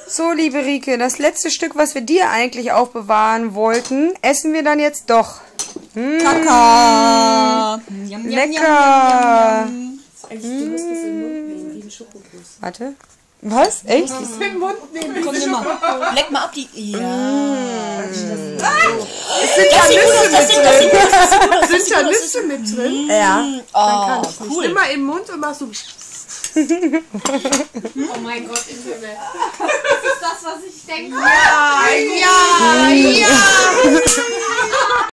So, liebe Rike, das letzte Stück, was wir dir eigentlich aufbewahren wollten, essen wir dann jetzt doch. Kaka. Lecker. Du musst es im Mund nehmen, wie ein Schokokuss. Warte. Was? Echt? Im Mund nehmen, Komm, nimm mal. Leck mal ab die... Ja. Es sind ja Nüsse mit drin. Ja. Dann kann ich nicht. Cool. Immer im Mund und machst du... Oh mein Gott, im Himmel. Das ist das, was ich denke. Ja, ja, ja.